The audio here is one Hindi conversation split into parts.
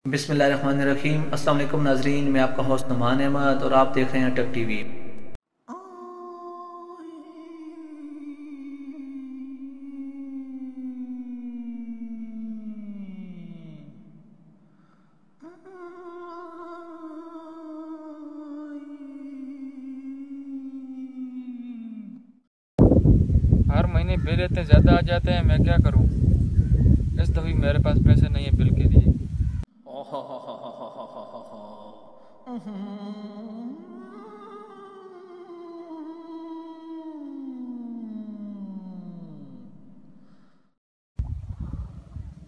बिस्मिल्लाहिर्रहमानिर्रहीम। अस्सलाम वालेकुम नाजरीन, मैं आपका होस्ट नुमान अहमद और आप देख रहे हैं टेक टीवी। हर महीने बिल इतने ज़्यादा आ जाते हैं, मैं क्या करूं। इस दफ़े मेरे पास पैसे नहीं है बिल के लिए।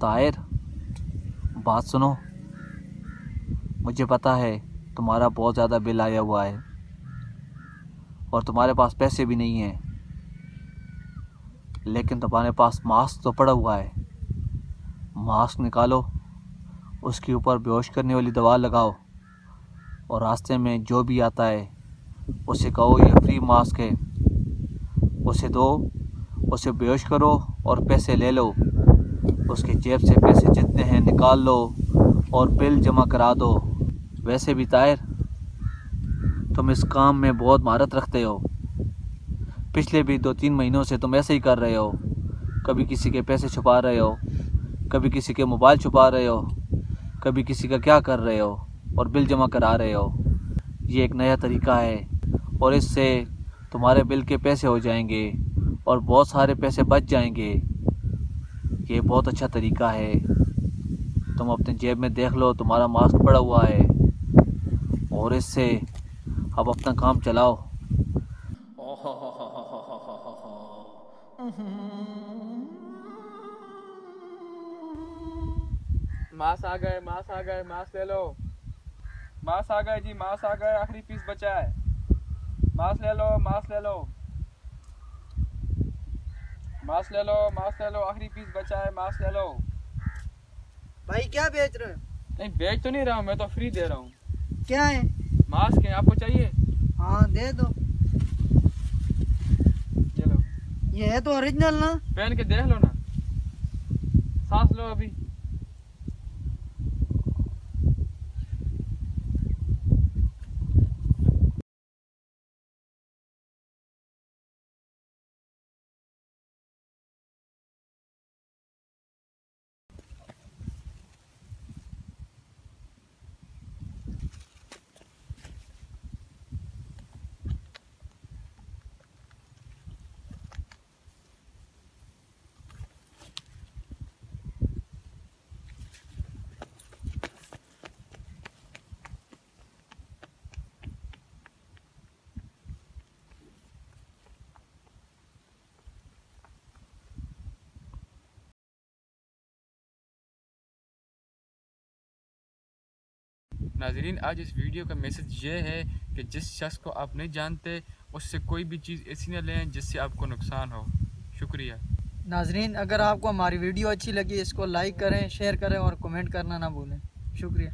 ताहिर, बात सुनो। मुझे पता है तुम्हारा बहुत ज़्यादा बिल आया हुआ है और तुम्हारे पास पैसे भी नहीं हैं, लेकिन तुम्हारे पास मास्क तो पड़ा हुआ है। मास्क निकालो, उसके ऊपर बेहोश करने वाली दवा लगाओ और रास्ते में जो भी आता है उसे कहो ये फ्री मास्क है, उसे दो, उसे बेहोश करो और पैसे ले लो। उसके जेब से पैसे जितने हैं निकाल लो और बिल जमा करा दो। वैसे भी ताहिर, तुम इस काम में बहुत महारत रखते हो। पिछले भी 2-3 महीनों से तुम ऐसे ही कर रहे हो। कभी किसी के पैसे छुपा रहे हो, कभी किसी के मोबाइल छुपा रहे हो, कभी किसी का क्या कर रहे हो और बिल जमा करा रहे हो। ये एक नया तरीका है और इससे तुम्हारे बिल के पैसे हो जाएंगे और बहुत सारे पैसे बच जाएंगे। ये बहुत अच्छा तरीका है। तुम अपने जेब में देख लो, तुम्हारा मास्क पड़ा हुआ है और इससे अब अपना काम चलाओ। मांस आ गए, मांस आ गए, मांस ले लो। मांस आ गए जी, मांस आ गए, आखिरी पीस बचा है। मांस ले लो, मांस ले लो, मांस ले लो, मांस ले लो, आखिरी पीस बचा है, मांस ले लो। भाई क्या बेच रहे हो? नहीं बेच तो नहीं रहा हूँ, मैं तो फ्री दे रहा हूँ। क्या है? मास्क है, आपको चाहिए? हाँ दे दो। ये लो, ये है तो ओरिजिनल ना? पहन के देख लो ना, सांस लो अभी। नाजरीन, आज इस वीडियो का मैसेज ये है कि जिस शख्स को आप नहीं जानते उससे कोई भी चीज़ ऐसी न लें जिससे आपको नुकसान हो। शुक्रिया। नाजरीन, अगर आपको हमारी वीडियो अच्छी लगी इसको लाइक करें, शेयर करें और कमेंट करना ना भूलें। शुक्रिया।